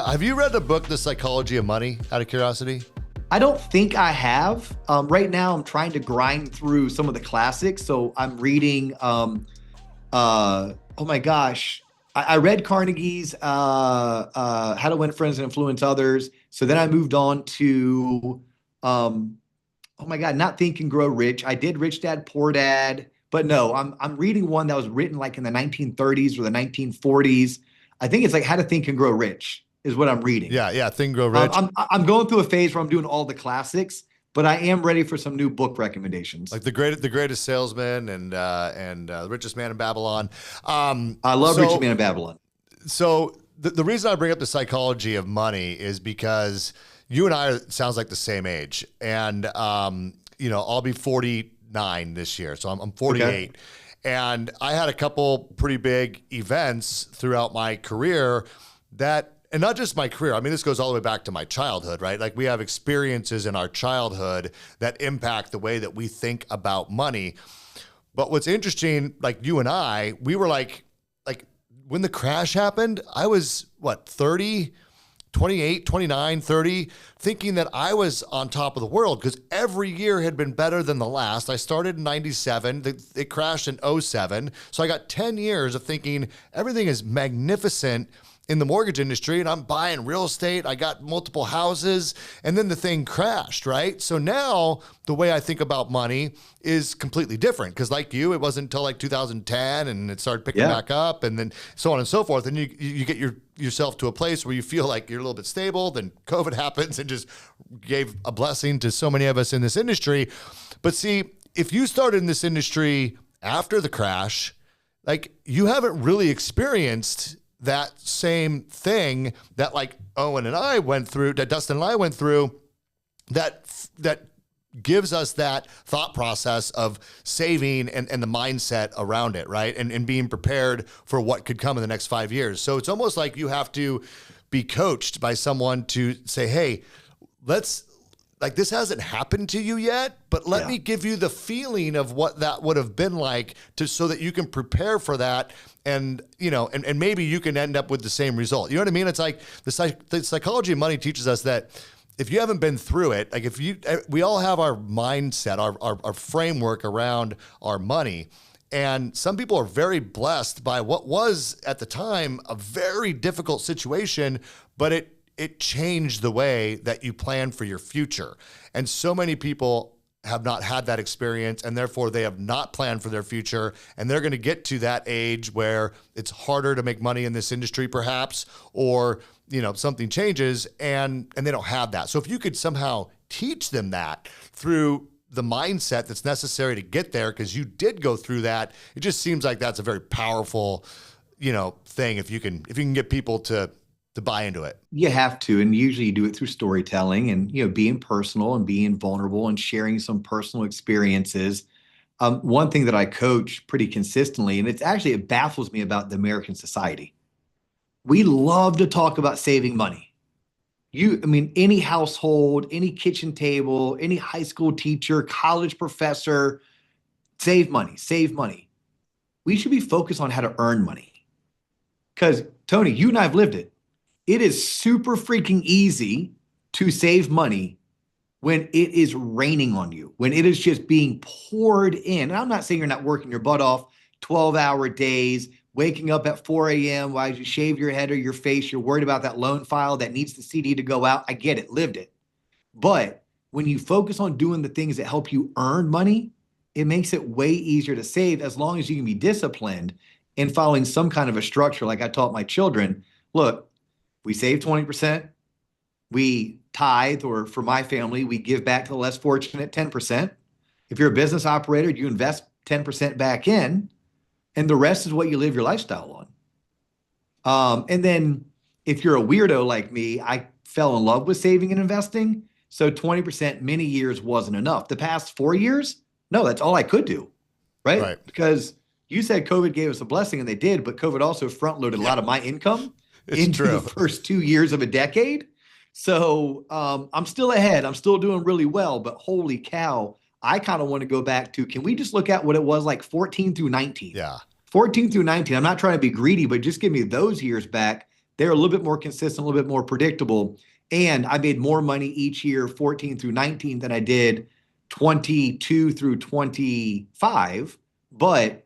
Have you read the book, The Psychology of Money, out of curiosity? I don't think I have. Right now, I'm trying to grind through some of the classics. So I'm reading, oh my gosh, I read Carnegie's How to Win Friends and Influence Others. So then I moved on to, oh my God, Not Think and Grow Rich. I did Rich Dad, Poor Dad, but no, I'm reading one that was written like in the 1930s or the 1940s. I think it's like How to Think and Grow Rich is what I'm reading. Yeah, Think, Grow Rich. I'm going through a phase where I'm doing all the classics, but I am ready for some new book recommendations. Like the greatest salesman and the richest man in Babylon. I love Richest Man in Babylon. So the reason I bring up the psychology of money is because you and I sounds like the same age, and I'll be 49 this year, so I'm 48. Okay. And I had a couple pretty big events throughout my career and not just my career. I mean, this goes all the way back to my childhood, right? Like we have experiences in our childhood that impact the way that we think about money. But what's interesting, like you and I, we were like when the crash happened, I was 30, 28, 29, 30, thinking that I was on top of the world because every year had been better than the last. I started in 97, it crashed in 07. So I got 10 years of thinking everything is magnificent in the mortgage industry, and I'm buying real estate. I got multiple houses, and then the thing crashed, right? So now the way I think about money is completely different because like you, it wasn't until like 2010 and it started picking back up, and then so on and so forth. And you get yourself to a place where you feel like you're a little bit stable. Then COVID happens and just gave a blessing to so many of us in this industry. But see, if you started in this industry after the crash, like you haven't really experienced that same thing that like Owen and I went through, that Dustin and I went through, that gives us that thought process of saving and the mindset around it, right? And being prepared for what could come in the next 5 years. So it's almost like you have to be coached by someone to say, hey, this hasn't happened to you yet, but let me give you the feeling of what that would have been like so that you can prepare for that. And, and maybe you can end up with the same result. You know what I mean? It's like the psychology of money teaches us that if you haven't been through it, like we all have our mindset, our framework around our money. And some people are very blessed by what was at the time a very difficult situation, but it changed the way that you plan for your future. And so many people have not had that experience, and therefore they have not planned for their future. And they're going to get to that age where it's harder to make money in this industry, perhaps, or, something changes and they don't have that. So if you could somehow teach them that through the mindset that's necessary to get there, because you did go through that, it just seems like that's a very powerful, thing if you can get people to buy into it. You have to, and usually you do it through storytelling and, being personal and being vulnerable and sharing some personal experiences. One thing that I coach pretty consistently, and it baffles me about the American society. We love to talk about saving money. Any household, any kitchen table, any high school teacher, college professor, save money, save money. We should be focused on how to earn money. Because Tony, you and I have lived it. It is super freaking easy to save money when it is raining on you, when it is just being poured in. And I'm not saying you're not working your butt off 12-hour days, waking up at 4 a.m. while you shave your head or your face. You're worried about that loan file that needs the CD to go out. I get it, lived it. But when you focus on doing the things that help you earn money, it makes it way easier to save as long as you can be disciplined in following some kind of a structure. Like I taught my children, look, we save 20%, we tithe, or for my family, we give back to the less fortunate 10%. If you're a business operator, you invest 10% back in, and the rest is what you live your lifestyle on. And then if you're a weirdo like me, I fell in love with saving and investing. So 20% many years wasn't enough. The past 4 years, no, that's all I could do, right? Because you said COVID gave us a blessing, and they did, but COVID also front-loaded a lot of my income into the first 2 years of a decade. So I'm still ahead. I'm still doing really well, but holy cow, I kind of want to go back to, can we just look at what it was like 14 through 19? Yeah. 14 through 19. I'm not trying to be greedy, but just give me those years back. they're a little bit more consistent, a little bit more predictable. And I made more money each year, 14 through 19, than I did 22 through 25. But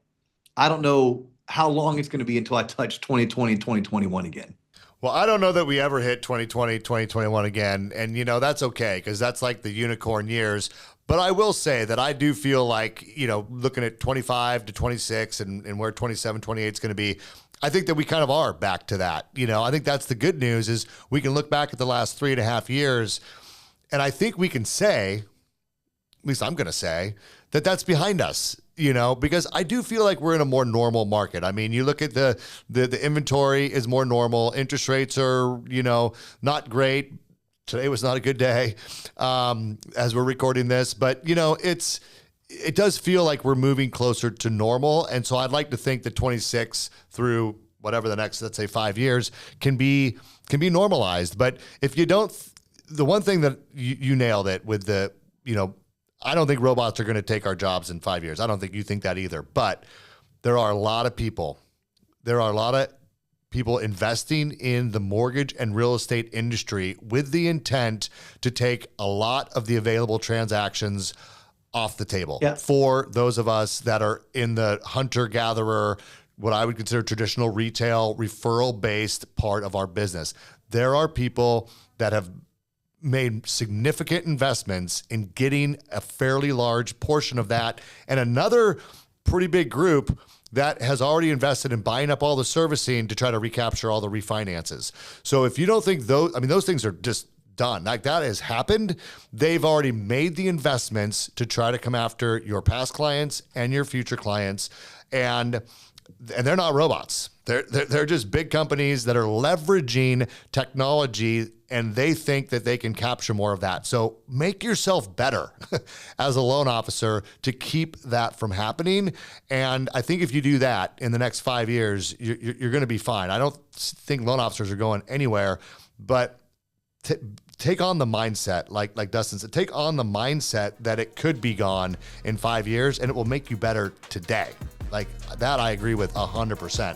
I don't know how long it's going to be until I touch 2020 and 2021 again. Well, I don't know that we ever hit 2020, 2021 again. And, that's okay because that's like the unicorn years. But I will say that I do feel like, looking at 25 to 26 and where 27, 28 is going to be, I think that we kind of are back to that. I think that's the good news is we can look back at the last 3.5 years. And I think we can say, at least I'm going to say, that that's behind us. Because I do feel like we're in a more normal market. I mean, you look at the inventory is more normal. Interest rates are, not great. Today was not a good day as we're recording this, but it does feel like we're moving closer to normal. And so I'd like to think that 26 through whatever the next, let's say 5 years can be normalized. But if you don't, the one thing that you nailed it with I don't think robots are going to take our jobs in 5 years. I don't think you think that either. But there are a lot of people. There are a lot of people investing in the mortgage and real estate industry with the intent to take a lot of the available transactions off the table for those of us that are in the hunter-gatherer, what I would consider traditional retail, referral-based part of our business. There are people that have made significant investments in getting a fairly large portion of that, and another pretty big group that has already invested in buying up all the servicing to try to recapture all the refinances. So if you don't think those things are just done, like that has happened, they've already made the investments to try to come after your past clients and your future clients, and they're not robots. They're just big companies that are leveraging technology, and they think that they can capture more of that. So make yourself better as a loan officer to keep that from happening. And I think if you do that in the next 5 years, you're going to be fine. I don't think loan officers are going anywhere, but take on the mindset, like Dustin said, take on the mindset that it could be gone in 5 years, and it will make you better today. Like that, I agree with 100%.